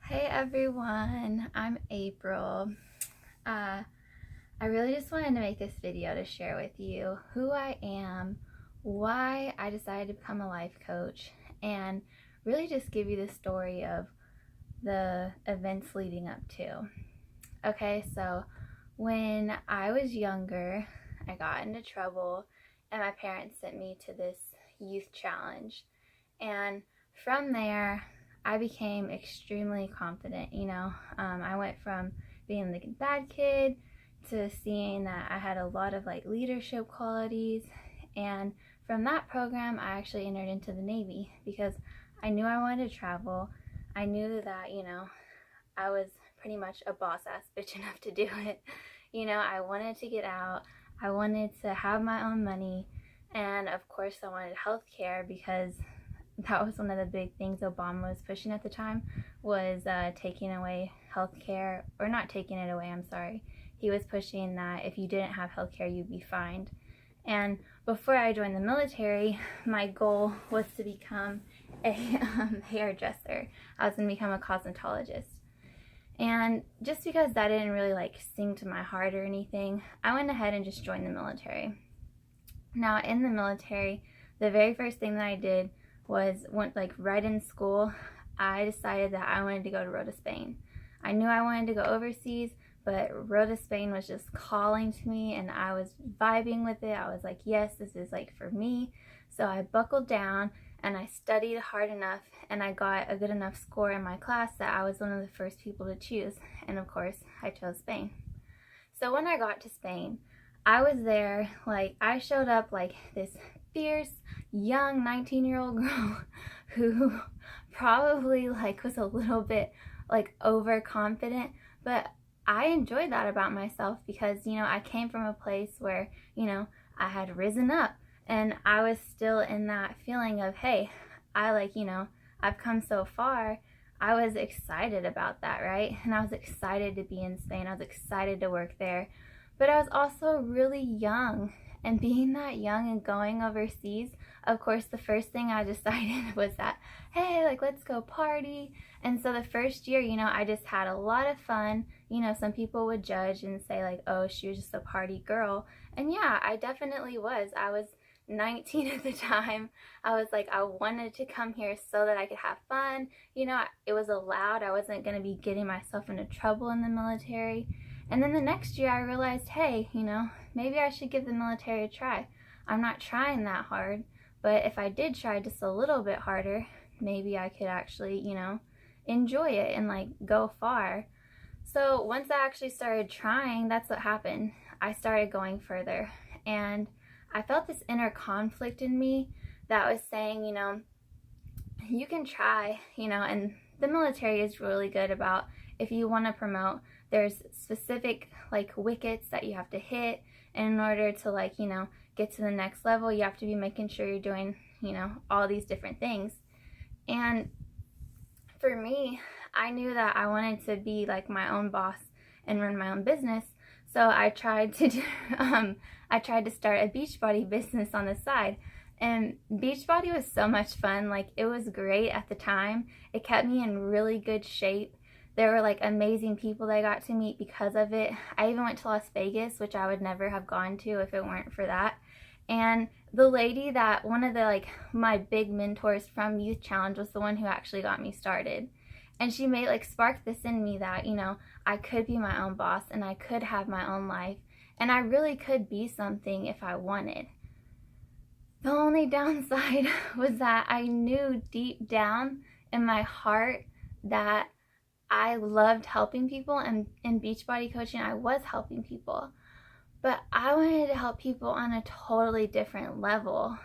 Hey everyone, I'm April. I really just wanted to make this video to share with you who I am, why I decided to become a life coach, and really just give you the story of the events leading up to. Okay, so when I was younger, I got into trouble and my parents sent me to this youth challenge. And from there, I became extremely confident. I went from being the bad kid to seeing that I had a lot of leadership qualities. And from that program, I actually entered into the Navy because I knew I wanted to travel. I knew that, I was pretty much a boss ass bitch enough to do it. I wanted to get out. I wanted to have my own money. And of course, I wanted health care because that was one of the big things Obama was pushing at the time, was taking away health care, or not taking it away, I'm sorry. He was pushing that if you didn't have health care, you'd be fined. And before I joined the military, my goal was to become a hairdresser. I was going to become a cosmetologist. And just because that didn't really sing to my heart or anything, I went ahead and just joined the military. Now in the military, the very first thing that I did was right in school, I decided that I wanted to go to Rota, Spain. I knew I wanted to go overseas, but Rota, Spain was just calling to me and I was vibing with it. I was like, yes, this is for me. So I buckled down and I studied hard enough and I got a good enough score in my class that I was one of the first people to choose. And of course, I chose Spain. So when I got to Spain, I was there, I showed up like this fierce, young 19-year-old girl who probably was a little bit overconfident, but I enjoyed that about myself because, I came from a place where, I had risen up and I was still in that feeling of, hey, I've come so far. I was excited about that, right? And I was excited to be in Spain. I was excited to work there. But I was also really young, and being that young and going overseas, of course, the first thing I decided was that, hey, let's go party. And so the first year, I just had a lot of fun. Some people would judge and say oh, she was just a party girl. And yeah, I definitely was. I was 19 at the time. I was I wanted to come here so that I could have fun. It was allowed. I wasn't going to be getting myself into trouble in the military. And then the next year I realized, hey, maybe I should give the military a try. I'm not trying that hard, but if I did try just a little bit harder, maybe I could actually, enjoy it and go far. So once I actually started trying, that's what happened. I started going further and I felt this inner conflict in me that was saying, you can try, and the military is really good about, if you want to promote, there's specific wickets that you have to hit, and in order to get to the next level, you have to be making sure you're doing all these different things. And for me, I knew that I wanted to be my own boss and run my own business. So I tried to start a Beachbody business on the side. And Beachbody was so much fun. It was great at the time. It kept me in really good shape. There were amazing people that I got to meet because of it. I even went to Las Vegas, which I would never have gone to if it weren't for that. And the lady that, one of the my big mentors from Youth Challenge, was the one who actually got me started. And she made sparked this in me that, I could be my own boss and I could have my own life and I really could be something if I wanted. The only downside was that I knew deep down in my heart that I loved helping people, and in Beachbody coaching I was helping people. But I wanted to help people on a totally different level.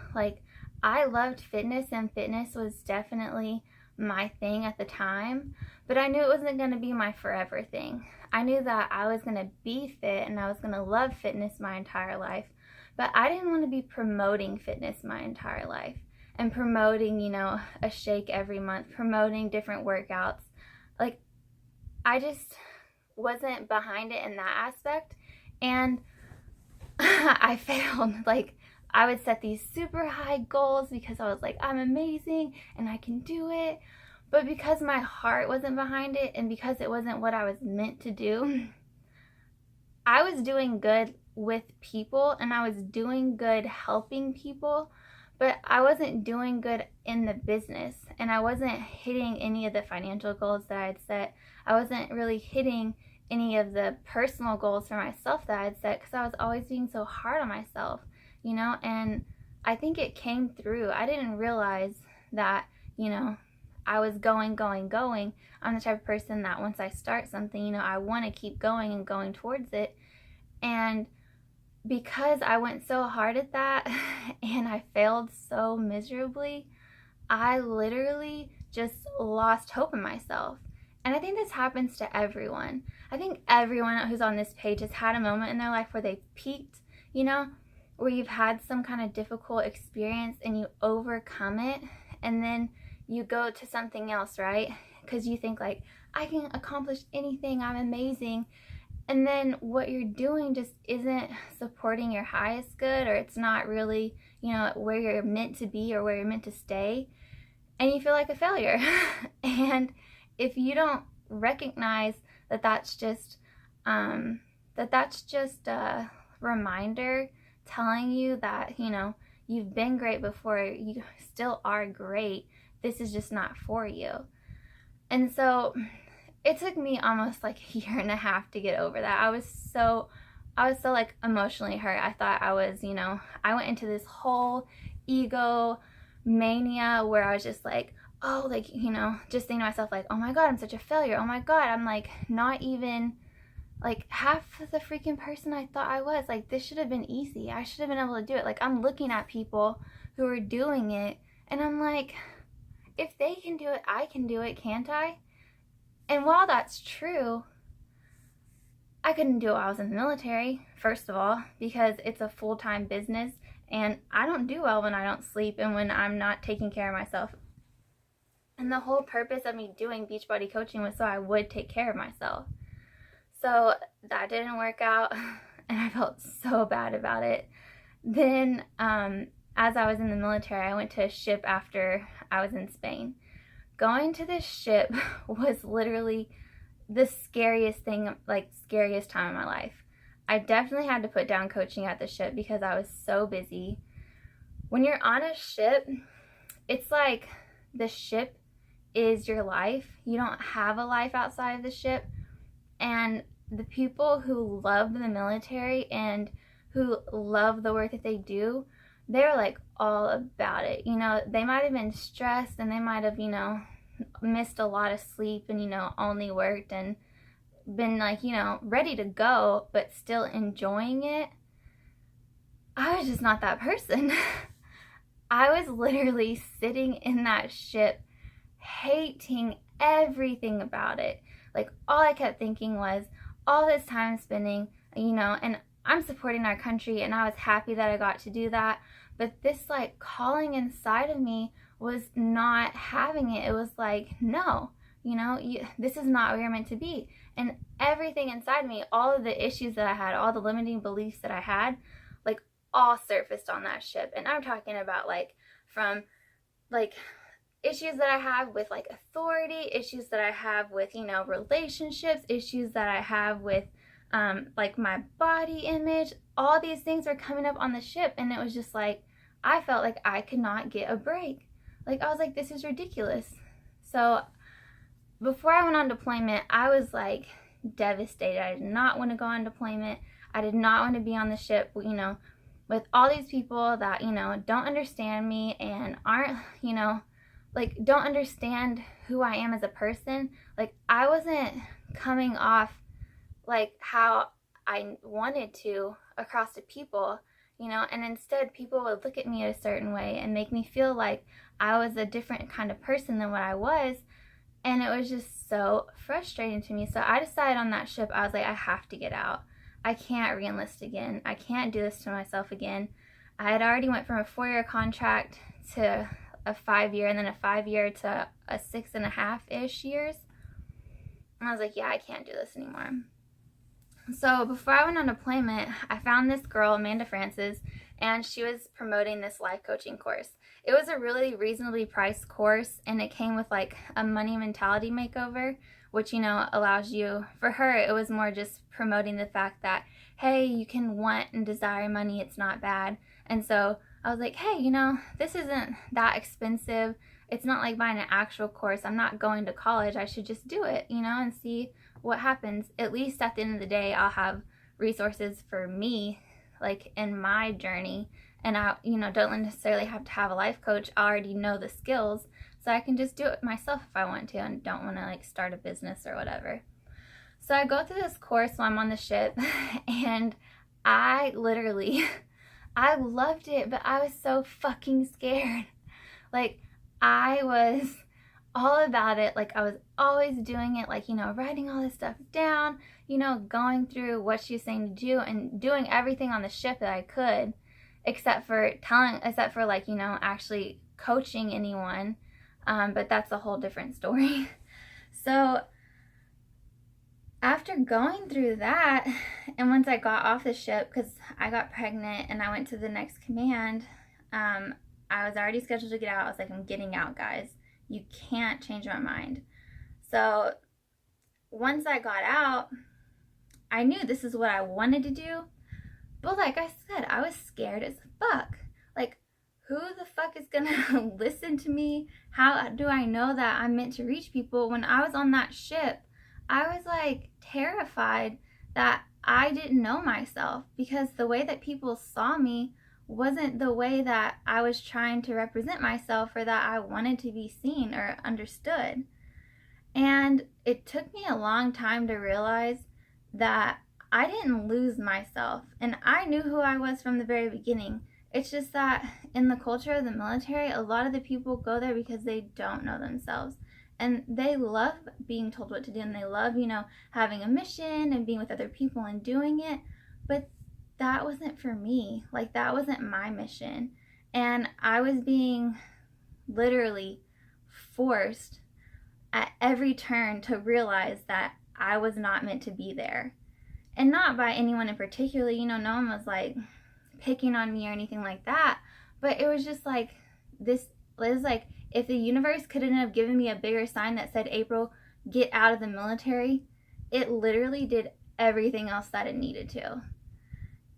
I loved fitness and fitness was definitely my thing at the time, but I knew it wasn't going to be my forever thing. I knew that I was going to be fit and I was going to love fitness my entire life, but I didn't want to be promoting fitness my entire life and promoting, a shake every month, promoting different workouts. I just wasn't behind it in that aspect, and I failed. I would set these super high goals because I was I'm amazing and I can do it. But because my heart wasn't behind it and because it wasn't what I was meant to do, I was doing good with people and I was doing good helping people, but I wasn't doing good in the business, and I wasn't hitting any of the financial goals that I had set. I wasn't really hitting any of the personal goals for myself that I had set because I was always being so hard on myself, you know, and I think it came through. I didn't realize that, you know, I was going. I'm the type of person that once I start something, you know, I want to keep going and going towards it. And because I went so hard at that and I failed so miserably, I literally just lost hope in myself. And I think this happens to everyone. I think everyone who's on this page has had a moment in their life where they've peaked, you know, where you've had some kind of difficult experience and you overcome it, and then you go to something else, right? Because you think like, I can accomplish anything, I'm amazing. And then what you're doing just isn't supporting your highest good, or it's not really, you know, where you're meant to be or where you're meant to stay. And you feel like a failure. And if you don't recognize that that's just a reminder telling you that, you know, you've been great before, you still are great, this is just not for you. And so it took me almost like a year and a half to get over that. I was so like emotionally hurt. I thought I was, you know, I went into this whole ego mania where I was just like, oh, like, you know, just thinking to myself like, oh my God, I'm such a failure. Oh my God, I'm like not even like half the freaking person I thought I was. Like, this should have been easy. I should have been able to do it. Like, I'm looking at people who are doing it and I'm like, if they can do it, I can do it, can't I? And while that's true, I couldn't do it while I was in the military, first of all, because it's a full-time business and I don't do well when I don't sleep and when I'm not taking care of myself. And the whole purpose of me doing Beachbody coaching was so I would take care of myself. So that didn't work out and I felt so bad about it. Then as I was in the military, I went to a ship after I was in Spain. Going to this ship was literally the scariest thing, like scariest time of my life. I definitely had to put down coaching at the ship because I was so busy. When you're on a ship, it's like the ship is your life. You don't have a life outside of the ship. And the people who love the military and who love the work that they do, they're like all about it. You know, they might have been stressed and they might have, you know, missed a lot of sleep and, you know, only worked and been like, you know, ready to go, but still enjoying it. I was just not that person. I was literally sitting in that ship hating everything about it. Like, all I kept thinking was all this time spending, you know, and I'm supporting our country and I was happy that I got to do that, but this like calling inside of me was not having it. It was like, no, you know, this is not where you're meant to be. And everything inside me, all of the issues that I had, all the limiting beliefs that I had, like all surfaced on that ship. And I'm talking about like from like issues that I have with like authority, issues that I have with, you know, relationships, issues that I have with like my body image. All these things were coming up on the ship and it was just like, I felt like I could not get a break. Like, I was like, this is ridiculous. So before I went on deployment, I was like devastated. I did not want to go on deployment. I did not want to be on the ship, you know, with all these people that, you know, don't understand me and aren't, you know, like don't understand who I am as a person. Like, I wasn't coming off like how I wanted to across to people, you know, and instead people would look at me a certain way and make me feel like I was a different kind of person than what I was. And it was just so frustrating to me. So I decided on that ship, I was like, I have to get out. I can't re-enlist again. I can't do this to myself again. I had already went from a 4-year contract to a 5-year and then a 5-year to a 6.5-ish years. And I was like, yeah, I can't do this anymore. So before I went on deployment, I found this girl, Amanda Francis, and she was promoting this life coaching course. it was a really reasonably priced course, and it came with like a money mentality makeover, which, you know, allows you, for her, it was more just promoting the fact that, hey, you can want and desire money, it's not bad. And so I was like, hey, you know, this isn't that expensive. It's not like buying an actual course. I'm not going to college. I should just do it, you know, and see what happens. At least at the end of the day, I'll have resources for me, like in my journey. And I, you know, don't necessarily have to have a life coach. I already know the skills, so I can just do it myself if I want to and don't want to like start a business or whatever. So I go through this course while I'm on the ship, and I literally, I loved it, but I was so fucking scared. Like, I was all about it. Like, I was always doing it, like, you know, writing all this stuff down, you know, going through what she was saying to do and doing everything on the ship that I could, except for like, you know, actually coaching anyone. But that's a whole different story. So after going through that, and once I got off the ship, because I got pregnant and I went to the next command, I was already scheduled to get out. I was like, I'm getting out, guys. You can't change my mind. So once I got out, I knew this is what I wanted to do. But like I said, I was scared as fuck. Like, who the fuck is gonna listen to me? How do I know that I'm meant to reach people? When I was on that ship, I was like terrified that I didn't know myself, because the way that people saw me wasn't the way that I was trying to represent myself or that I wanted to be seen or understood. And it took me a long time to realize that I didn't lose myself, and I knew who I was from the very beginning. It's just that in the culture of the military, a lot of the people go there because they don't know themselves. And they love being told what to do, and they love, you know, having a mission and being with other people and doing it. But that wasn't for me. Like, that wasn't my mission. And I was being literally forced at every turn to realize that I was not meant to be there. And not by anyone in particular, you know, no one was like picking on me or anything like that. But it was just like, this was like, if the universe couldn't have given me a bigger sign that said, April, get out of the military, it literally did everything else that it needed to.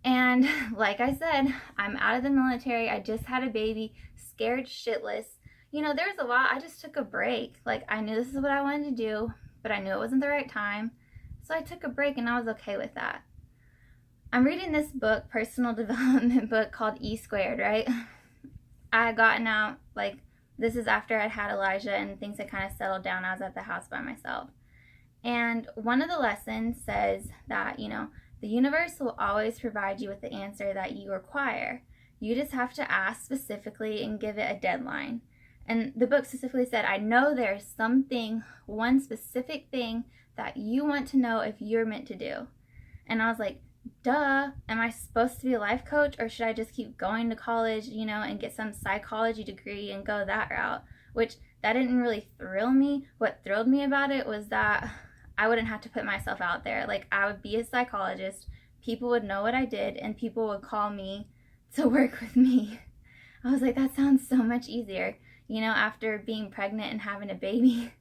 And like I said, I'm out of the military. I just had a baby, scared shitless. You know, there was a while I just took a break. Like, I knew this is what I wanted to do, but I knew it wasn't the right time. So I took a break, and I was okay with that. I'm reading this book, personal development book called E Squared, right? I had gotten out, like, this is after I'd had Elijah and things had kind of settled down. I was at the house by myself. And one of the lessons says that, you know, the universe will always provide you with the answer that you require. You just have to ask specifically and give it a deadline. And the book specifically said, I know there's something, one specific thing that you want to know if you're meant to do. And I was like, duh, am I supposed to be a life coach, or should I just keep going to college, you know, and get some psychology degree and go that route? Which, that didn't really thrill me. What thrilled me about it was that I wouldn't have to put myself out there. Like, I would be a psychologist, people would know what I did, and people would call me to work with me. I was like, that sounds so much easier, you know, after being pregnant and having a baby.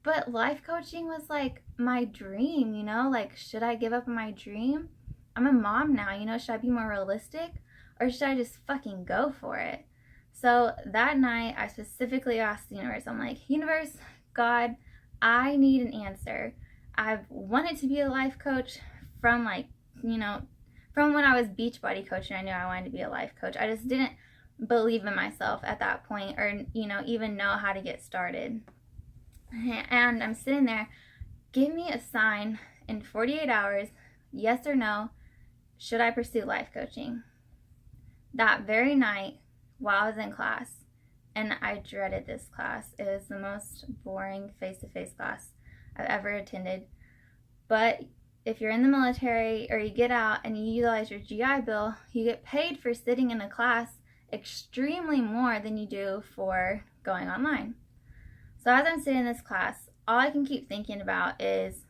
But life coaching was like my dream, you know, like, should I give up on my dream? I'm a mom now, you know, should I be more realistic, or should I just fucking go for it? So that night, I specifically asked the universe, I'm like, universe, God, I need an answer. I've wanted to be a life coach from, like, you know, from when I was Beachbody coaching. I knew I wanted to be a life coach. I just didn't believe in myself at that point, or, you know, even know how to get started. And I'm sitting there, give me a sign in 48 hours, yes or no, should I pursue life coaching? That very night, while I was in class, and I dreaded this class. It was the most boring face-to-face class I've ever attended. But if you're in the military or you get out and you utilize your GI Bill, you get paid for sitting in a class extremely more than you do for going online. So as I'm sitting in this class, all I can keep thinking about is,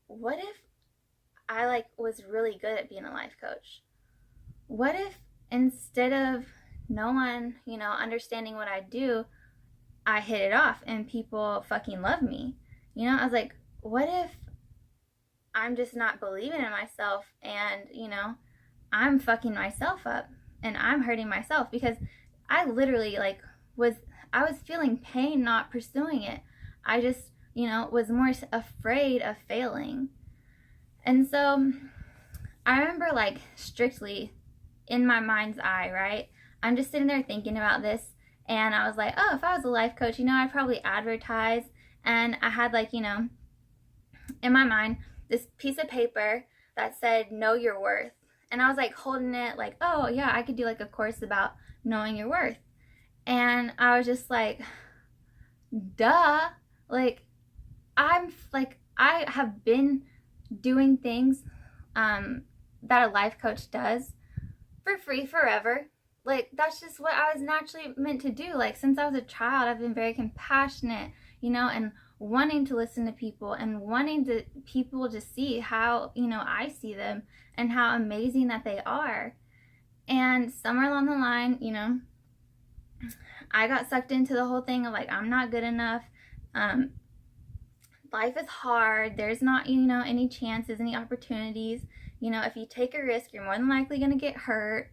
what if I, like, was really good at being a life coach? What if instead of no one, understanding what I do, I hit it off and people fucking love me. I was like, what if I'm just not believing in myself and, I'm fucking myself up and I'm hurting myself because I literally I was feeling pain not pursuing it. I just, was more afraid of failing. And so I remember strictly in my mind's eye, right? I'm just sitting there thinking about this and I was like, oh, if I was a life coach, I'd probably advertise. And I had in my mind this piece of paper that said, know your worth. And I was holding it oh yeah, I could do a course about knowing your worth. And I was just duh. I have been doing things that a life coach does for free forever. That's just what I was naturally meant to do. Since I was a child, I've been very compassionate, and wanting to listen to people and wanting people to see how, I see them and how amazing that they are. And somewhere along the line, I got sucked into the whole thing of I'm not good enough. Life is hard. There's not, any chances, any opportunities. If you take a risk, you're more than likely going to get hurt.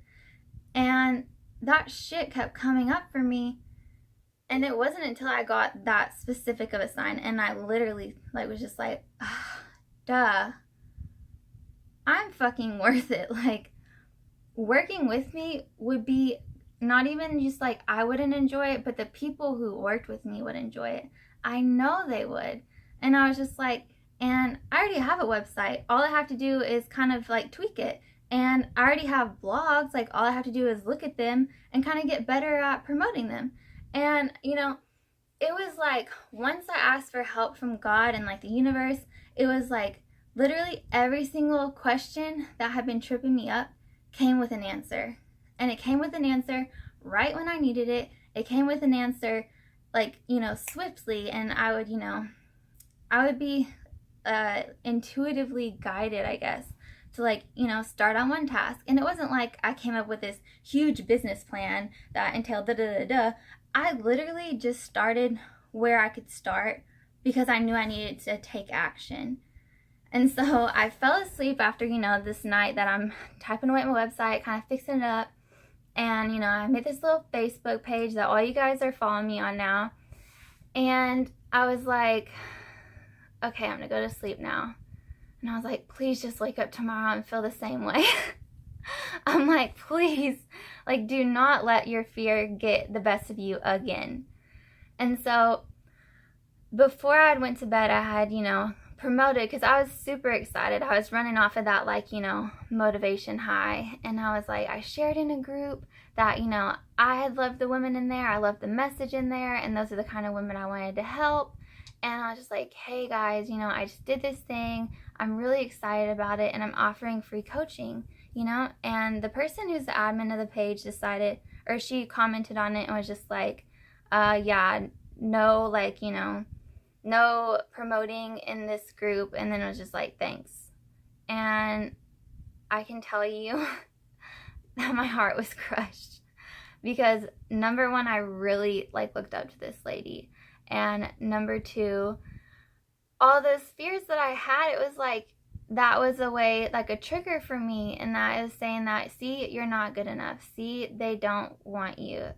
And that shit kept coming up for me. And it wasn't until I got that specific of a sign and I literally was just duh, I'm fucking worth it. Working with me would be not even just I wouldn't enjoy it, but the people who worked with me would enjoy it. I know they would. And I was just and I already have a website. All I have to do is kind of tweak it. And I already have blogs. All I have to do is look at them and kind of get better at promoting them. And, it was once I asked for help from God and the universe, it was literally every single question that had been tripping me up came with an answer. And it came with an answer right when I needed it. It came with an answer swiftly. And I would be intuitively guided, I guess, to start on one task. And it wasn't I came up with this huge business plan that entailed da-da-da-da. I literally just started where I could start because I knew I needed to take action. And so I fell asleep after, this night that I'm typing away at my website, kind of fixing it up. And, I made this little Facebook page that all you guys are following me on now. And I was okay, I'm gonna go to sleep now. And I was please just wake up tomorrow and feel the same way. I'm please, do not let your fear get the best of you again. And so before I went to bed, I had, promoted because I was super excited. I was running off of that, motivation high. And I was I shared in a group that, I had loved the women in there. I loved the message in there. And those are the kind of women I wanted to help. And I was just hey guys, I just did this thing. I'm really excited about it. And I'm offering free coaching, And the person who's the admin of the page decided, or she commented on it and was just yeah, no, no promoting in this group. And then it was just thanks. And I can tell you that my heart was crushed because number one, I really looked up to this lady. And number two, all those fears that I had, it was that was a way, a trigger for me. And that is saying that, see, you're not good enough. See, they don't want you,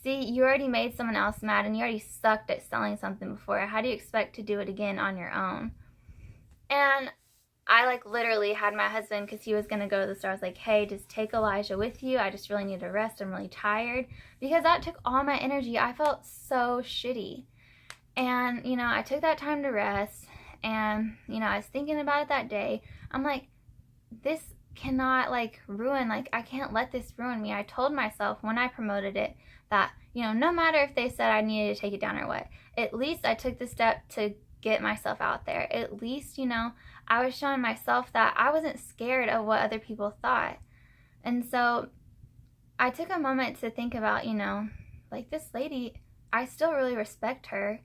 See, you already made someone else mad and you already sucked at selling something before. How do you expect to do it again on your own? And I literally had my husband, because he was going to go to the store. I was hey, just take Elijah with you. I just really need to rest. I'm really tired. Because that took all my energy. I felt so shitty. And, I took that time to rest. And, I was thinking about it that day. I'm this cannot ruin, I can't let this ruin me. I told myself when I promoted it that, no matter if they said I needed to take it down or what, at least I took the step to get myself out there. At least, I was showing myself that I wasn't scared of what other people thought. And so I took a moment to think about, this lady, I still really respect her.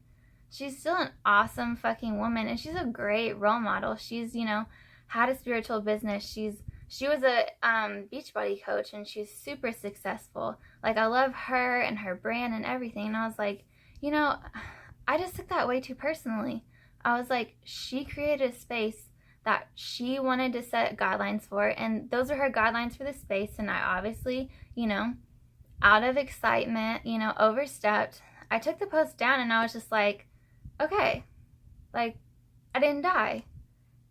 She's still an awesome fucking woman, and she's a great role model. She's, had a spiritual business. She's she was a Beachbody coach, and she's super successful. Like, I love her and her brand and everything. And I was like, you know, I just took that way too personally. I was like, she created a space that she wanted to set guidelines for, and those are her guidelines for the space. And I obviously, you know, out of excitement, you know, overstepped. I took the post down, and I was just like, okay, like, I didn't die.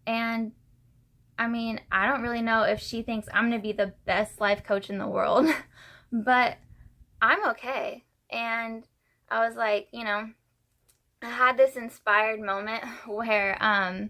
And I mean, I don't really know if she thinks I'm going to be the best life coach in the world, but I'm okay. And I was like, you know, I had this inspired moment where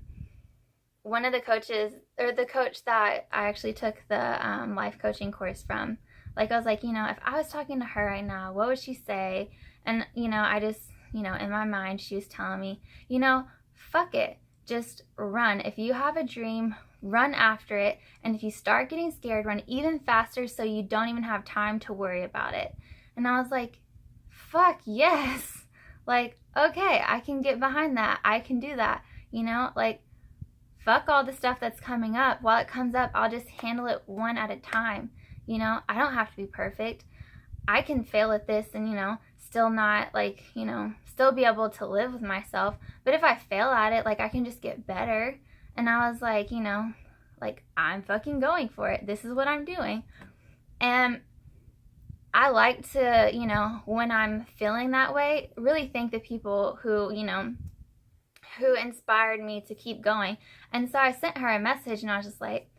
one of the coaches, or the coach that I actually took the life coaching course from, like, I was like, you know, if I was talking to her right now, what would she say? And, you know, I just, you know, in my mind, she was telling me, you know, fuck it. Just run. If you have a dream, run after it. And if you start getting scared, run even faster so you don't even have time to worry about it. And I was like, fuck yes. Like, okay, I can get behind that. I can do that. You know, like, fuck all the stuff that's coming up. While it comes up, I'll just handle it one at a time. You know, I don't have to be perfect. I can fail at this and, you know, still not, like, you know, still be able to live with myself. But if I fail at it, like, I can just get better. And I was like, you know, like, I'm fucking going for it. This is what I'm doing. And I like to, you know, when I'm feeling that way, really thank the people who, you know, who inspired me to keep going. And so I sent her a message, and I was just like,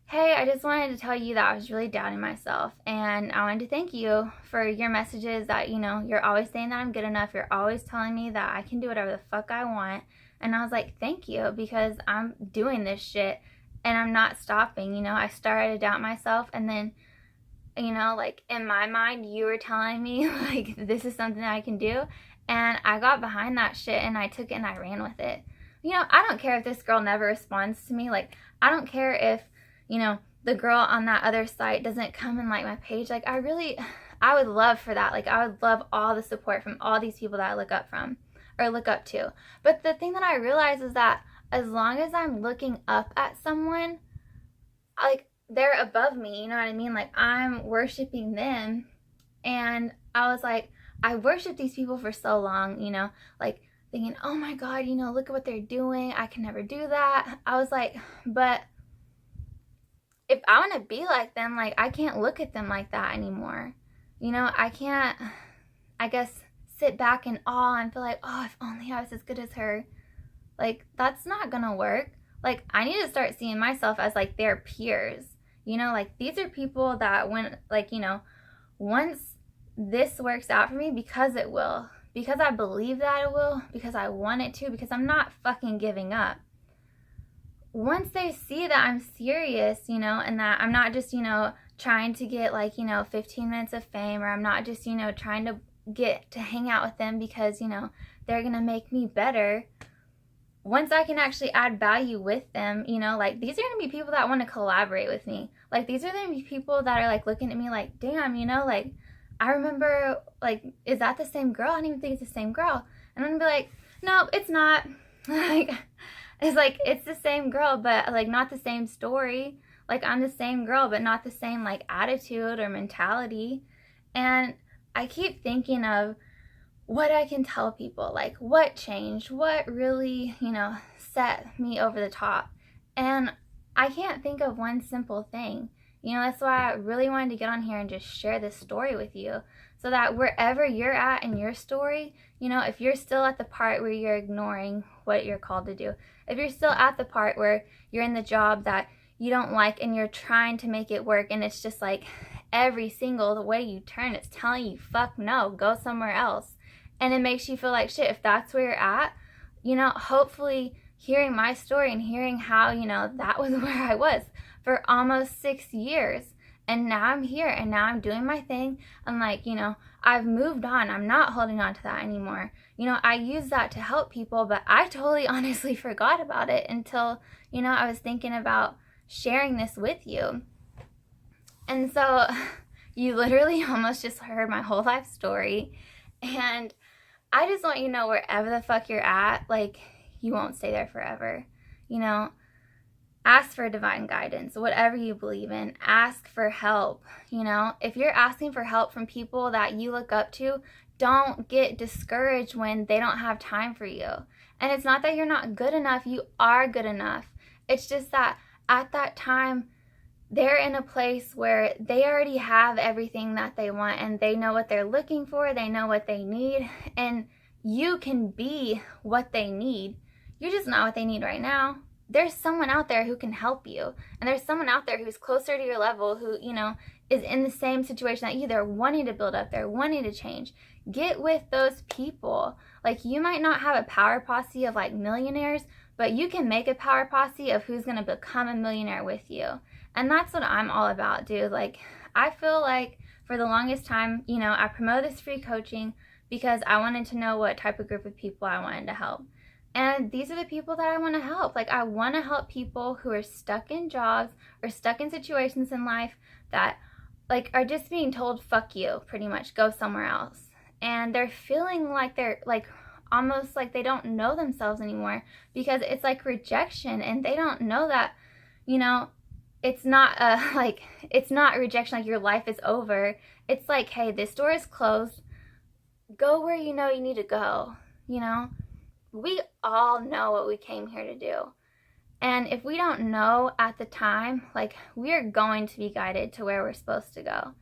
hey, I just wanted to tell you that I was really doubting myself, and I wanted to thank you for your messages that, you know, you're always saying that I'm good enough. You're always telling me that I can do whatever the fuck I want. And I was like, thank you, because I'm doing this shit and I'm not stopping. You know, I started to doubt myself, and then, you know, like, in my mind, you were telling me, like, this is something I can do. And I got behind that shit, and I took it and I ran with it. You know, I don't care if this girl never responds to me. Like, I don't care if, you know, the girl on that other site doesn't come and like my page. Like, I would love for that. Like, I would love all the support from all these people that I look up to. But the thing that I realize is that as long as I'm looking up at someone, like, they're above me, you know what I mean? Like, I'm worshiping them. And I was like, I worshiped these people for so long, you know, like, thinking, oh my God, you know, look at what they're doing. I can never do that. I was like, but if I want to be like them, like, I can't look at them like that anymore. You know, I can't, I guess, sit back in awe and feel like, oh, if only I was as good as her. Like, that's not gonna work. Like, I need to start seeing myself as, like, their peers. You know, like, these are people that when, like, you know, once this works out for me, because it will, because I believe that it will, because I want it to, because I'm not fucking giving up. Once they see that I'm serious, you know, and that I'm not just, you know, trying to get, like, you know, 15 minutes of fame, or I'm not just, you know, trying to get to hang out with them because, you know, they're gonna make me better. Once I can actually add value with them, you know, like, these are gonna be people that want to collaborate with me. Like, these are gonna be people that are, like, looking at me like, damn, you know, like, I remember, like, is that the same girl? I don't even think it's the same girl. And I'm gonna be like, no, it's not. Like, it's like, it's the same girl, but, like, not the same story. Like, I'm the same girl, but not the same, like, attitude or mentality. And I keep thinking of what I can tell people, like, what changed, what really, you know, set me over the top. And I can't think of one simple thing. You know, that's why I really wanted to get on here and just share this story with you, so that wherever you're at in your story, you know, if you're still at the part where you're ignoring what you're called to do, if you're still at the part where you're in the job that you don't like and you're trying to make it work, and it's just like every single way you turn, it's telling you, fuck no, go somewhere else. And it makes you feel like shit. If that's where you're at, you know, hopefully hearing my story and hearing how, you know, that was where I was for almost 6 years. And now I'm here, and now I'm doing my thing. I'm like, you know, I've moved on. I'm not holding on to that anymore. You know, I use that to help people, but I totally honestly forgot about it until, you know, I was thinking about sharing this with you. And so you literally almost just heard my whole life story. And I just want you to know, wherever the fuck you're at, like, you won't stay there forever. You know, ask for divine guidance, whatever you believe in. Ask for help. If you're asking for help from people that you look up to, don't get discouraged when they don't have time for you. And it's not that you're not good enough. You are good enough. It's just that at that time, they're in a place where they already have everything that they want, and they know what they're looking for. They know what they need, and you can be what they need. You're just not what they need right now. There's someone out there who can help you, and there's someone out there who's closer to your level, who, is in the same situation that you. They're wanting to build up, they're wanting to change. Get with those people. Like, you might not have a power posse of like millionaires, but you can make a power posse of who's going to become a millionaire with you. And that's what I'm all about, dude. Like, I feel like for the longest time, I promoted this free coaching because I wanted to know what type of group of people I wanted to help. And these are the people that I want to help. Like, I want to help people who are stuck in jobs or stuck in situations in life that, like, are just being told, fuck you, pretty much, go somewhere else. And they're feeling like they're, like, almost like they don't know themselves anymore because it's like rejection, and they don't know that, it's not it's not rejection, like your life is over. It's like, hey, this door is closed. Go where you know you need to go. We all know what we came here to do. And if we don't know at the time, like, we are going to be guided to where we're supposed to go.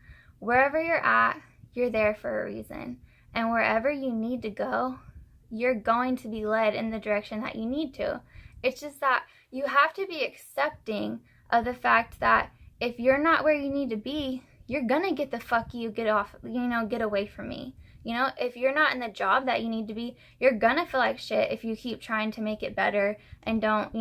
Wherever you're at, you're there for a reason. And wherever you need to go, you're going to be led in the direction that you need to. It's just that you have to be accepting of the fact that if you're not where you need to be, you're gonna get the fuck you, get off, get away from me. If you're not in the job that you need to be, you're gonna feel like shit if you keep trying to make it better and don't,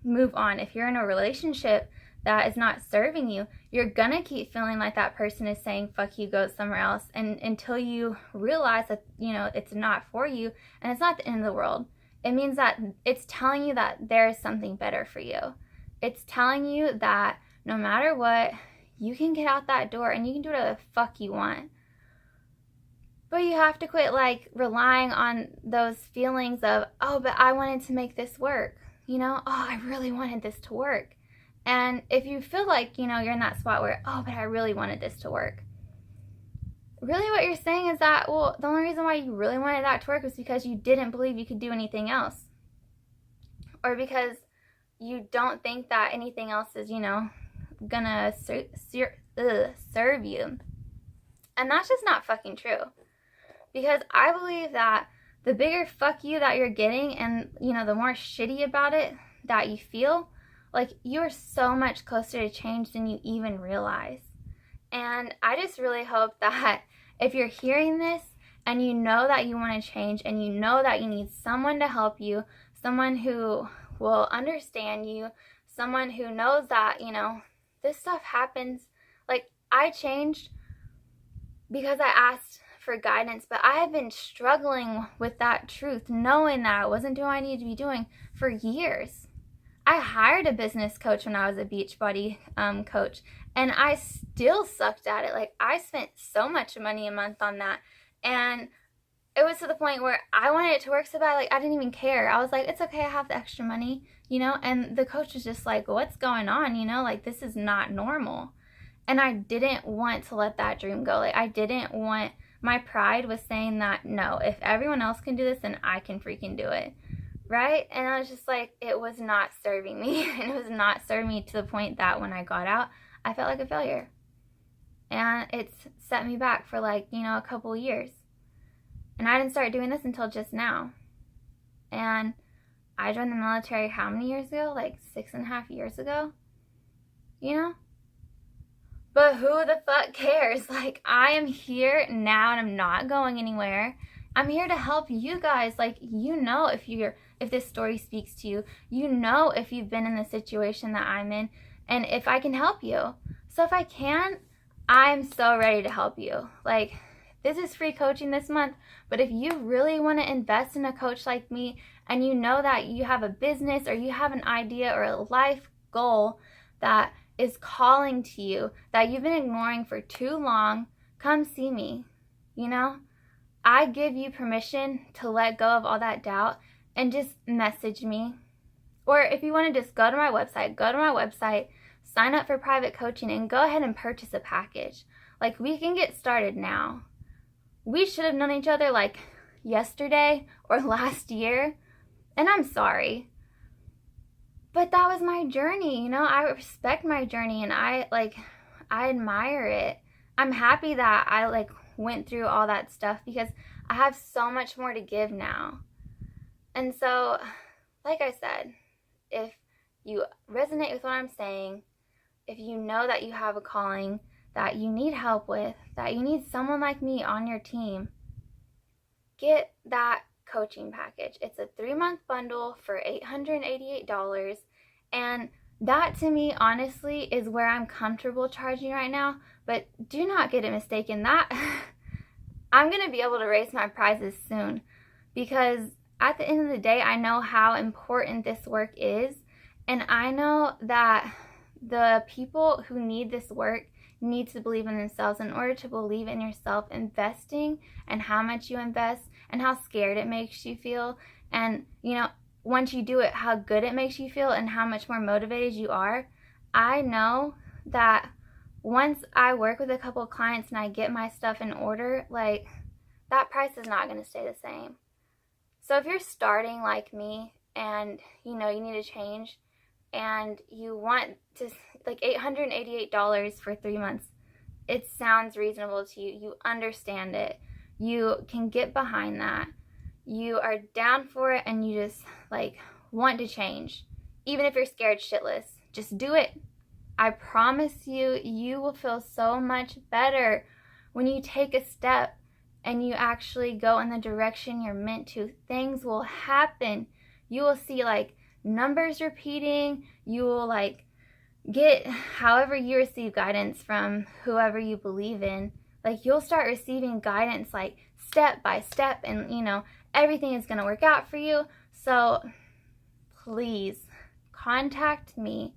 move on. If you're in a relationship that is not serving you, you're gonna keep feeling like that person is saying, fuck you, go somewhere else. And until you realize that, it's not for you, and it's not the end of the world. It means that it's telling you that there is something better for you. It's telling you that no matter what, you can get out that door and you can do whatever the fuck you want. But you have to quit, like, relying on those feelings of, oh, but I wanted to make this work. Oh, I really wanted this to work. And if you feel like, you're in that spot where, oh, but I really wanted this to work. Really what you're saying is that, well, the only reason why you really wanted that to work was because you didn't believe you could do anything else. Or because you don't think that anything else is, gonna serve you. And that's just not fucking true. Because I believe that the bigger fuck you that you're getting, and, the more shitty about it that you feel, like, you're so much closer to change than you even realize. And I just really hope that if you're hearing this and you know that you want to change, and you know that you need someone to help you, someone who will understand you, someone who knows that, this stuff happens. Like, I changed because I asked for guidance, but I have been struggling with that truth, knowing that I wasn't doing what I needed to be doing for years. I hired a business coach when I was a Beachbody coach, and I still sucked at it. Like, I spent so much money a month on that, and it was to the point where I wanted it to work so bad, like, I didn't even care. I was like, it's okay, I have the extra money, and the coach was just like, what's going on, like, this is not normal. And I didn't want to let that dream go. Like, I didn't want, my pride was saying that, no, if everyone else can do this, then I can freaking do it. Right? And I was just like, it was not serving me. And it was not serving me to the point that when I got out, I felt like a failure. And it's set me back for, like, a couple of years. And I didn't start doing this until just now. And I joined the military how many years ago? Like 6.5 years ago? But who the fuck cares? Like, I am here now and I'm not going anywhere. I'm here to help you guys. Like, if this story speaks to you, if you've been in the situation that I'm in, and if I can help you. So if I can, I'm so ready to help you. Like, this is free coaching this month, but if you really want to invest in a coach like me, and you know that you have a business or you have an idea or a life goal that is calling to you, that you've been ignoring for too long, come see me. I give you permission to let go of all that doubt and just message me. Or if you want to just go to my website, sign up for private coaching, and go ahead and purchase a package. Like, we can get started now. We should have known each other like yesterday or last year, and I'm sorry. But that was my journey, you know? I respect my journey, and I admire it. I'm happy that I went through all that stuff because I have so much more to give now. And so, like I said, if you resonate with what I'm saying, if you know that you have a calling that you need help with, that you need someone like me on your team, get that coaching package. It's a 3-month bundle for $888, and that, to me, honestly, is where I'm comfortable charging right now. But do not get it mistaken, that I'm going to be able to raise my prices soon, because at the end of the day, I know how important this work is, and I know that the people who need this work need to believe in themselves. In order to believe in yourself, investing and how much you invest and how scared it makes you feel, and once you do it, how good it makes you feel and how much more motivated you are. I know that once I work with a couple of clients and I get my stuff in order, that price is not going to stay the same. So if you're starting like me and you need to change, and you want to, $888 for 3 months, it sounds reasonable to you. You understand it. You can get behind that. You are down for it, and you just want to change. Even if you're scared shitless, just do it. I promise you, you will feel so much better when you take a step and you actually go in the direction you're meant to. Things will happen. You will see numbers repeating. You will get, however you receive guidance from whoever you believe in, you'll start receiving guidance step by step, and everything is going to work out for you. So please contact me.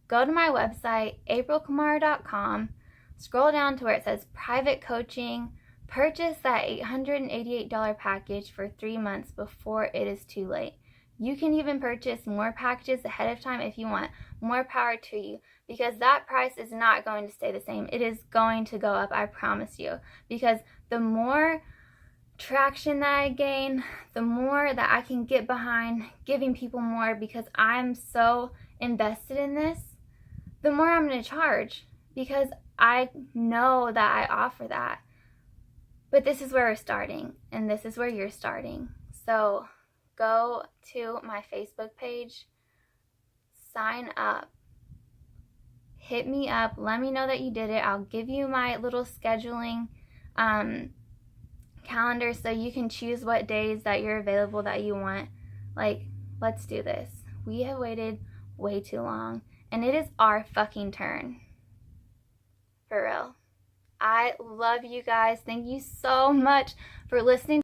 Go to my website, aprilkamara.com, scroll down to where it says private coaching, purchase that $888 package for 3 months before it is too late. You can even purchase more packages ahead of time if you want. More power to you, because that price is not going to stay the same. It is going to go up, I promise you, because the more traction that I gain, the more that I can get behind giving people more, because I'm so invested in this, the more I'm going to charge, because I know that I offer that. But this is where we're starting, and this is where you're starting. So go to my Facebook page, sign up, hit me up, let me know that you did it. I'll give you my little scheduling calendar so you can choose what days that you're available that you want. Let's do this. We have waited way too long, and it is our fucking turn. For real. I love you guys. Thank you so much for listening